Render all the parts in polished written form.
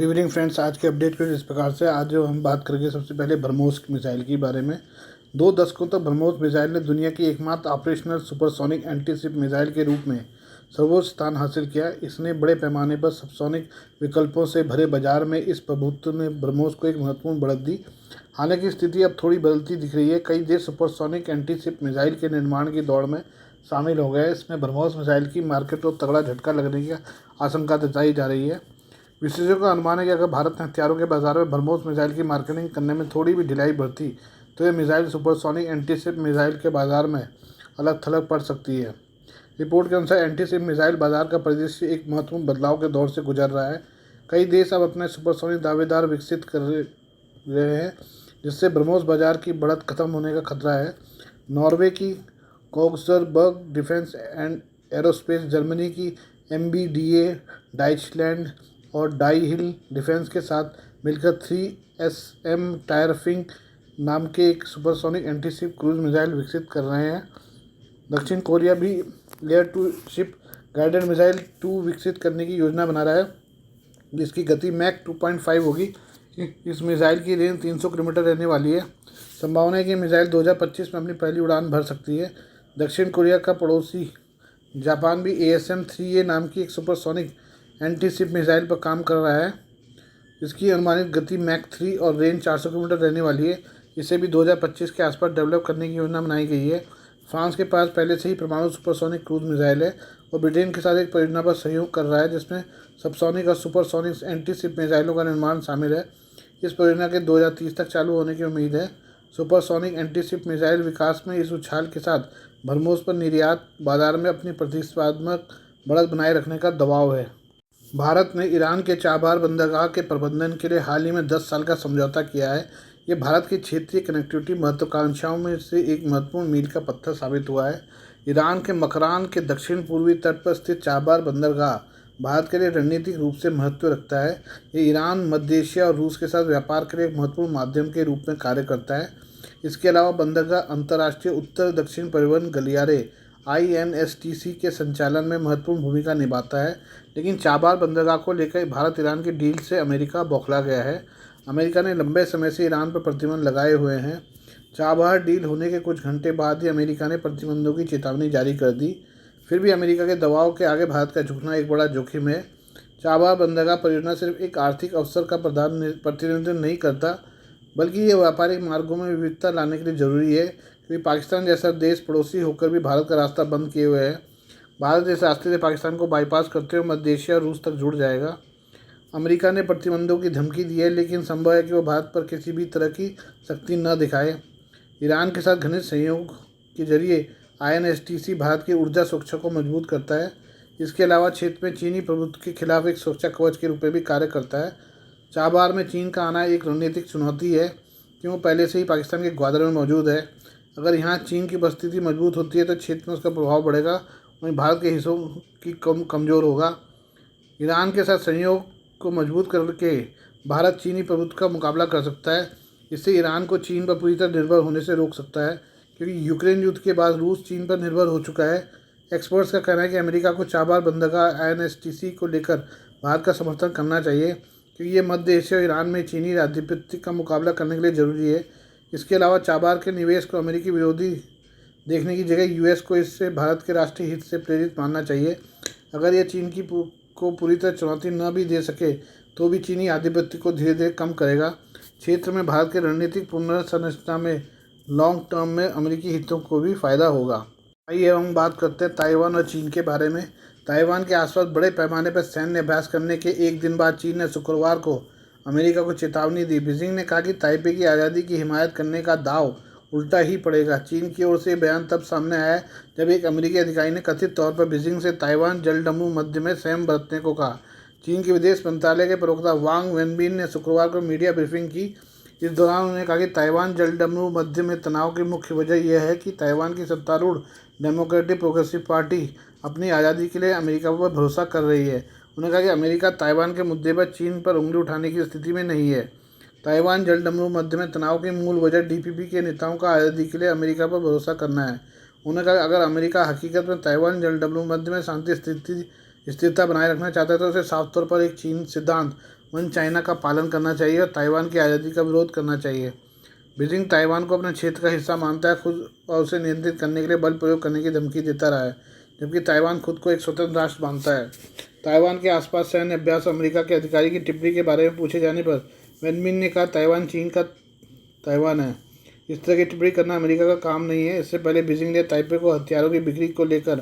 Good evening friends. आज के update कुछ इस प्रकार से आज जो हम बात करेंगे सबसे पहले ब्रह्मोस मिसाइल के बारे में। 2 दशकों तक ब्रह्मोस मिसाइल ने दुनिया की एकमात्र operational supersonic anti ship missile के रूप में सर्वोच्च स्थान हासिल किया। इसने बड़े पैमाने पर सबसोनिक विकल्पों से भरे बाजार में इस प्रभुत्व ने ब्रह्मोस को एक महत्वपूर्ण बढ़त दी। हालांकि स्थिति अब थोड़ी बदलती दिख रही है। कई देश सुपरसोनिक एंटी शिप मिसाइल के निर्माण की दौड़ में शामिल हो गए। इसमें ब्रह्मोस मिसाइल की मार्केट को तगड़ा झटका लगने की आशंका जताई जा रही है। विशेषज्ञों का अनुमान है कि अगर भारत ने हथियारों के बाजार में ब्रह्मोस मिसाइल की मार्केटिंग करने में थोड़ी भी ढिलाई बरती तो यह मिसाइल सुपरसोनिक एंटीशिप मिसाइल के बाजार में अलग थलग पड़ सकती है। रिपोर्ट के अनुसार एंटीशिप मिसाइल बाजार का परिदृश्य एक महत्वपूर्ण बदलाव के दौर से गुजर रहा है। कई देश अब अपने सुपरसोनिक दावेदार विकसित कर रहे हैं, जिससे ब्रह्मोस बाजार की बढ़त खत्म होने का खतरा है। नॉर्वे की कोग्सबर्ग डिफेंस एंड एरोस्पेस, जर्मनी की MBDA, डाइचलैंड और डाई हिल डिफेंस के साथ मिलकर 3SM टायरफिंग नाम के एक सुपरसोनिक एंटीशिप क्रूज मिसाइल विकसित कर रहे हैं। दक्षिण कोरिया भी air to ship guided missile 2 विकसित करने की योजना बना रहा है, जिसकी गति मैक 2.5 होगी। इस मिसाइल की रेंज 300 किलोमीटर रहने वाली है। संभावना है कि मिसाइल 2025 में अपनी पहली उड़ान भर सकती है। दक्षिण कोरिया का पड़ोसी जापान भी ASM-3A नाम की एक सुपरसोनिक एंटीशिप मिसाइल पर काम कर रहा है। इसकी अनुमानित गति मैक 3 और रेंज 400 किलोमीटर रहने वाली है। इसे भी 2025 के आसपास डेवलप करने की योजना बनाई गई है। फ्रांस के पास पहले से ही परमाणु सुपरसोनिक क्रूज मिसाइल है और ब्रिटेन के साथ एक परियोजना पर सहयोग कर रहा है, जिसमें सबसोनिक और सुपरसोनिक एंटीशिप मिसाइलों का निर्माण शामिल है। इस परियोजना के 2030 तक चालू होने की उम्मीद है। सुपरसोनिक एंटीशिप मिसाइल विकास में इस उछाल के साथ ब्रह्मोस पर निर्यात बाजार में अपनी प्रतिस्पर्धात्मक बढ़त बनाए रखने का दबाव है। भारत ने ईरान के चाबहार बंदरगाह के प्रबंधन के लिए हाल ही में 10 साल का समझौता किया है। ये भारत की क्षेत्रीय कनेक्टिविटी महत्वाकांक्षाओं में से एक महत्वपूर्ण मील का पत्थर साबित हुआ है। ईरान के मकरान के दक्षिण पूर्वी तट पर स्थित चाबहार बंदरगाह भारत के लिए रणनीतिक रूप से महत्व रखता है। ये ईरान, मध्य एशिया और रूस के साथ व्यापार के लिए एक महत्वपूर्ण माध्यम के रूप में कार्य करता है। इसके अलावा बंदरगाह अंतर्राष्ट्रीय उत्तर दक्षिण परिवहन गलियारे INSTC के संचालन में महत्वपूर्ण भूमिका निभाता है। लेकिन चाबहार बंदरगाह को लेकर भारत ईरान की डील से अमेरिका बौखला गया है। अमेरिका ने लंबे समय से ईरान पर प्रतिबंध लगाए हुए हैं। चाबहार डील होने के कुछ घंटे बाद ही अमेरिका ने प्रतिबंधों की चेतावनी जारी कर दी। फिर भी अमेरिका के दबाव के आगे भारत का झुकना एक बड़ा जोखिम है। चाबहार बंदरगाह परियोजना सिर्फ एक आर्थिक अवसर का प्रतिनिधित्व नहीं करता, बल्कि ये व्यापारिक मार्गों में विविधता लाने के लिए जरूरी है, क्योंकि पाकिस्तान जैसा देश पड़ोसी होकर भी भारत का रास्ता बंद किए हुए है। भारत इस रास्ते से पाकिस्तान को बाईपास करते हुए मध्य एशिया और रूस तक जुड़ जाएगा। अमेरिका ने प्रतिबंधों की धमकी दी है, लेकिन संभव है कि वो भारत पर किसी भी तरह की सख्ती न दिखाए। ईरान के साथ घनिष्ठ सहयोग के जरिए INSTC भारत की ऊर्जा सुरक्षा को मजबूत करता है। इसके अलावा क्षेत्र में चीनी प्रभुत्व के खिलाफ एक सुरक्षा कवच के रूप में भी कार्य करता है। चाबहार में चीन का आना एक रणनीतिक चुनौती है, क्यों पहले से ही पाकिस्तान के ग्वादर में मौजूद है। अगर यहाँ चीन की उपस्थिति मजबूत होती है तो क्षेत्र में उसका प्रभाव बढ़ेगा, वहीं भारत के हिस्सों की कमज़ोर होगा। ईरान के साथ सहयोग को मजबूत करके भारत चीनी प्रभुत्व का मुकाबला कर सकता है। इससे ईरान को चीन पर पूरी तरह निर्भर होने से रोक सकता है, क्योंकि यूक्रेन युद्ध के बाद रूस चीन पर निर्भर हो चुका है। एक्सपर्ट्स का कहना है कि अमेरिका को चाबहार बंदरगाह INSTC को लेकर भारत का समर्थन करना चाहिए, क्योंकि ये मध्य एशिया और ईरान में चीनी आधिपत्य का मुकाबला करने के लिए ज़रूरी है। इसके अलावा चाबहार के निवेश को अमेरिकी विरोधी देखने की जगह US को इससे भारत के राष्ट्रीय हित से प्रेरित मानना चाहिए। अगर यह चीन की को पूरी तरह चुनौती न भी दे सके तो भी चीनी आधिपत्य को धीरे धीरे कम करेगा। क्षेत्र में भारत के रणनीतिक पुनर्संरचना में लॉन्ग टर्म में अमेरिकी हितों को भी फायदा होगा। आइए हम बात करते हैं ताइवान और चीन के बारे में। ताइवान के आसपास बड़े पैमाने पर सैन्य अभ्यास करने के एक दिन बाद चीन ने शुक्रवार को अमेरिका को चेतावनी दी। बीजिंग ने कहा कि ताइपे की आज़ादी की हिमायत करने का दाव उल्टा ही पड़ेगा। चीन की ओर से बयान तब सामने आया जब एक अमेरिकी अधिकारी ने कथित तौर पर बीजिंग से ताइवान जलडमरू मध्य में संयम बरतने को कहा। चीन के विदेश मंत्रालय के प्रवक्ता वांग वेनबिन ने शुक्रवार को मीडिया ब्रीफिंग की। इस दौरान उन्होंने कहा कि ताइवान जलडमरू मध्य में तनाव की मुख्य वजह यह है कि ताइवान की सत्तारूढ़ डेमोक्रेटिक प्रोग्रेसिव पार्टी अपनी आज़ादी के लिए अमेरिका पर भरोसा कर रही है। उन्होंने कहा कि अमेरिका ताइवान के मुद्दे पर चीन पर उंगली उठाने की स्थिति में नहीं है। ताइवान जलडमरू मध्य में तनाव की मूल वजह DPP के नेताओं का आज़ादी के लिए अमेरिका पर भरोसा करना है। उन्होंने कहा अगर अमेरिका हकीकत में ताइवान जलडमरू मध्य में शांति स्थिरता बनाए रखना चाहता है तो उसे साफ तौर पर एक चीन सिद्धांत वन चाइना का पालन करना चाहिए और ताइवान की आज़ादी का विरोध करना चाहिए। बीजिंग ताइवान को अपने क्षेत्र का हिस्सा मानता है खुद और उसे नियंत्रित करने के लिए बल प्रयोग करने की धमकी देता रहा है, जबकि ताइवान खुद को एक स्वतंत्र राष्ट्र मानता है। ताइवान के आसपास सैन्य अभ्यास अमेरिका के अधिकारी की टिप्पणी के बारे में पूछे जाने पर वेनमिन ने कहा, ताइवान चीन का ताइवान है। इस तरह की टिप्पणी करना अमेरिका का काम नहीं है। इससे पहले बीजिंग ने ताइपे को हथियारों की बिक्री को लेकर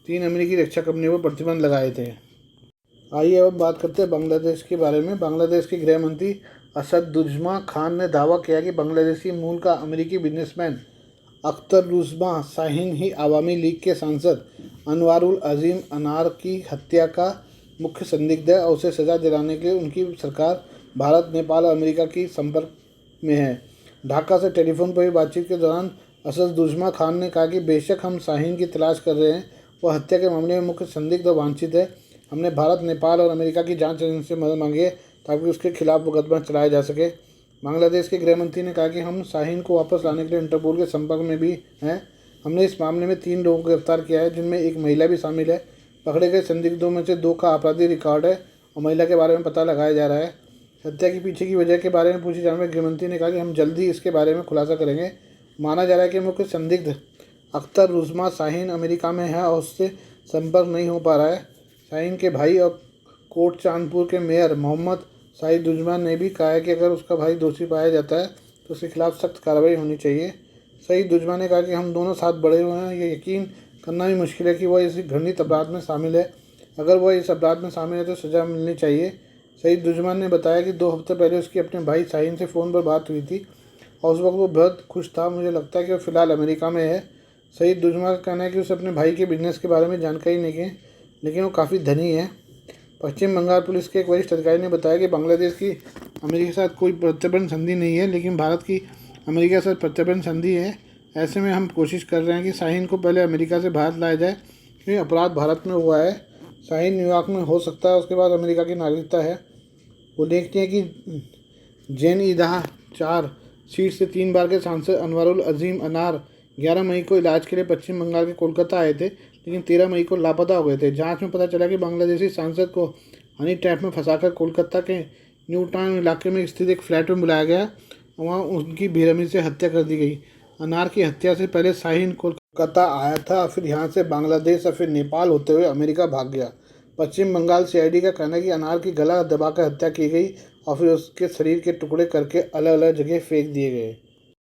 3 अमेरिकी रक्षा कंपनियों पर प्रतिबंध लगाए थे। आइए अब बात करते हैं बांग्लादेश के बारे में। बांग्लादेश के गृह मंत्री असदुज्मा खान ने दावा किया कि बांग्लादेशी मूल का अमेरिकी बिजनेसमैन अख्तरुज्मा शाहीन ही अवामी लीग के सांसद अनवारुल अजीम अनार की हत्या का मुख्य संदिग्ध है और उसे सजा दिलाने के लिए उनकी सरकार भारत, नेपाल और अमेरिका की संपर्क में है। ढाका से टेलीफोन पर हुई बातचीत के दौरान असदुज्मा खान ने कहा कि बेशक हम शाहीन की तलाश कर रहे हैं, वह हत्या के मामले में मुख्य संदिग्ध और वांछित है। हमने भारत, नेपाल और अमेरिका की जांच एजेंसी से मदद मांगी है ताकि उसके खिलाफ मुकदमा चलाया जा सके। बांग्लादेश के गृह मंत्री ने कहा कि हम शाहीन को वापस लाने के लिए इंटरपोल के संपर्क में भी हैं। हमने इस मामले में 3 लोगों को गिरफ्तार किया है, जिनमें एक महिला भी शामिल है। पकड़े गए संदिग्धों में से 2 का आपराधिक रिकॉर्ड है और महिला के बारे में पता लगाया जा रहा है। हत्या के पीछे की वजह के बारे में पूछे जाने में गृहमंत्री ने कहा कि हम जल्द ही इसके बारे में खुलासा करेंगे। माना जा रहा है कि मुख्य संदिग्ध अख्तरुज्मा शाहीन अमेरिका में है और उससे संपर्क नहीं हो पा रहा है। शाहीन के भाई और कोट चांदपुर के मेयर मोहम्मद सईदुज्मा ने भी कहा है कि अगर उसका भाई दोषी पाया जाता है तो उसके खिलाफ सख्त कार्रवाई होनी चाहिए। सईदुज्मा ने कहा कि हम दोनों साथ बड़े हुए हैं, ये यकीन करना भी मुश्किल है कि वह इस घृणित अपराध में शामिल है। अगर वह इस अपराध में शामिल है तो सज़ा मिलनी चाहिए। सईदुज्मा ने बताया कि 2 हफ्ते पहले उसकी अपने भाई शाहीन से फ़ोन पर बात हुई थी और उस वक्त वो बहुत खुश था। मुझे लगता है कि वह फ़िलहाल अमेरिका में है। सईदुज्मा का कहना है कि उसे अपने भाई के बिजनेस के बारे में जानकारी नहीं है, लेकिन वो काफ़ी धनी है। पश्चिम बंगाल पुलिस के एक वरिष्ठ अधिकारी ने बताया कि बांग्लादेश की अमेरिका के साथ कोई प्रत्यर्पण संधि नहीं है, लेकिन भारत की अमेरिका के साथ प्रत्यर्पण संधि है। ऐसे में हम कोशिश कर रहे हैं कि शाहीन को पहले अमेरिका से भारत लाया जाए, क्योंकि अपराध भारत में हुआ है। शाहीन न्यूयॉर्क में हो सकता है, उसके बाद अमेरिका की नागरिकता है। उल्लेखनीय है कि जेन-ई-दाह 4 सीट से 3 बार के सांसद अनवारुल अजीम अनार 11 मई को इलाज के लिए पश्चिम बंगाल के कोलकाता आए थे, लेकिन 13 मई को लापता हो गए थे। जांच में पता चला कि बांग्लादेशी सांसद को हनी ट्रैप में फंसाकर कोलकाता के न्यू टाउन इलाके में स्थित एक फ्लैट में बुलाया गया। वहां उनकी बेरहमी से हत्या कर दी गई। अनार की हत्या से पहले शाहीन कोलकाता आया था, फिर यहाँ से बांग्लादेश और फिर नेपाल होते हुए अमेरिका भाग गया। पश्चिम बंगाल सीआईडी का कहना है कि अनार की गला दबाकर हत्या की गई और फिर उसके शरीर के टुकड़े करके अलग अलग जगह फेंक दिए गए।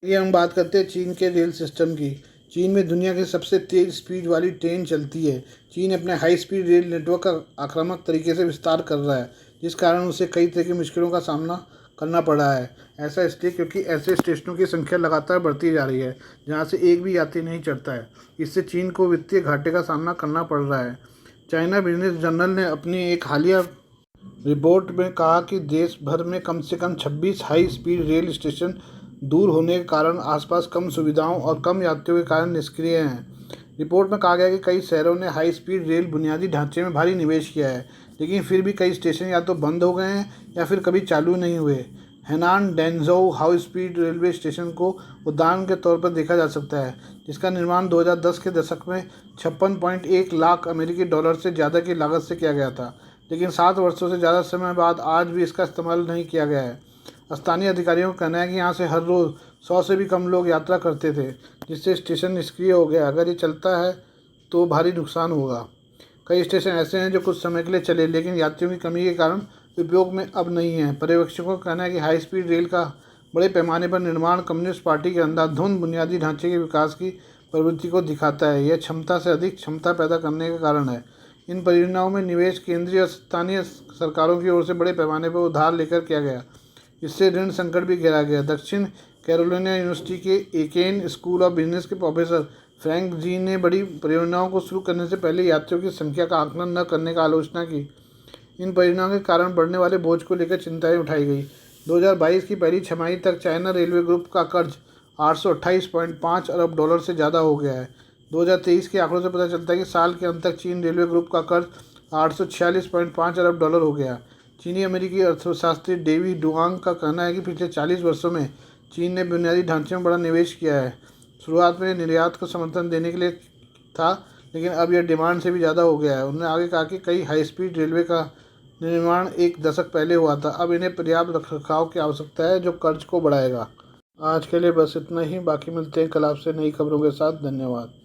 ये हम बात करते हैं चीन के रेल सिस्टम की। चीन में दुनिया की सबसे तेज़ स्पीड वाली ट्रेन चलती है। चीन अपने हाई स्पीड रेल नेटवर्क का आक्रामक तरीके से विस्तार कर रहा है, जिस कारण उसे कई तरह की मुश्किलों का सामना करना पड़ रहा है। ऐसा इसलिए क्योंकि ऐसे स्टेशनों की संख्या लगातार बढ़ती जा रही है जहां से एक भी यात्री नहीं चढ़ता है। इससे चीन को वित्तीय घाटे का सामना करना पड़ रहा है। चाइना बिजनेस जर्नल ने अपनी एक हालिया रिपोर्ट में कहा कि देश भर में कम से कम 26 हाई स्पीड रेल स्टेशन दूर होने के कारण, आसपास कम सुविधाओं और कम यात्रियों के कारण निष्क्रिय हैं। रिपोर्ट में कहा गया कि कई शहरों ने हाई स्पीड रेल बुनियादी ढांचे में भारी निवेश किया है, लेकिन फिर भी कई स्टेशन या तो बंद हो गए हैं या फिर कभी चालू नहीं हुए। Henan Zhengzhou high speed railway station को उदाहरण के तौर पर देखा जा सकता है, जिसका निर्माण 2010 के दशक में 56.1 लाख अमेरिकी डॉलर से ज़्यादा की लागत से किया गया था, लेकिन 7 वर्षों से ज़्यादा समय बाद आज भी इसका इस्तेमाल नहीं किया गया है। स्थानीय अधिकारियों का कहना है कि यहाँ से हर रोज़ 100 से भी कम लोग यात्रा करते थे, जिससे स्टेशन निष्क्रिय हो गया। अगर ये चलता है तो भारी नुकसान होगा। कई स्टेशन ऐसे हैं जो कुछ समय के लिए चले, लेकिन यात्रियों की कमी के कारण उपयोग में अब नहीं है। पर्यवेक्षकों का कहना है कि हाई स्पीड रेल का बड़े पैमाने पर निर्माण कम्युनिस्ट पार्टी के अंधाधुंध बुनियादी ढांचे के विकास की प्रवृत्ति को दिखाता है। यह क्षमता से अधिक क्षमता पैदा करने का कारण है। इन परियोजनाओं में निवेश केंद्रीय और स्थानीय सरकारों की ओर से बड़े पैमाने पर उधार लेकर किया गया। इससे ऋण संकट भी घेरा गया। दक्षिण कैरोलिना यूनिवर्सिटी के एकेन स्कूल ऑफ बिजनेस के प्रोफेसर फ्रैंक जी ने बड़ी परियोजनाओं को शुरू करने से पहले यात्रियों की संख्या का आकलन न करने का आलोचना की। इन परियोजनाओं के कारण बढ़ने वाले बोझ को लेकर चिंताएं उठाई गई। 2022 की पहली छमाही तक चाइना रेलवे ग्रुप का कर्ज 828.5 अरब डॉलर से ज़्यादा हो गया है। 2023 के आंकड़ों से पता चलता है कि साल के अंत तक चीन रेलवे ग्रुप का कर्ज 846.5 अरब डॉलर हो गया। चीनी अमेरिकी अर्थशास्त्री डेवी डुआंग का कहना है कि पिछले 40 वर्षों में चीन ने बुनियादी ढांचे में बड़ा निवेश किया है। शुरुआत में निर्यात को समर्थन देने के लिए था, लेकिन अब यह डिमांड से भी ज़्यादा हो गया है। उन्होंने आगे कहा कि कई हाई स्पीड रेलवे का निर्माण एक दशक पहले हुआ था। अब इन्हें पर्याप्त रखरखाव की आवश्यकता है, जो कर्ज को बढ़ाएगा। आज के लिए बस इतना ही। बाकी मिलते हैं कल आपसे नई खबरों के साथ। धन्यवाद।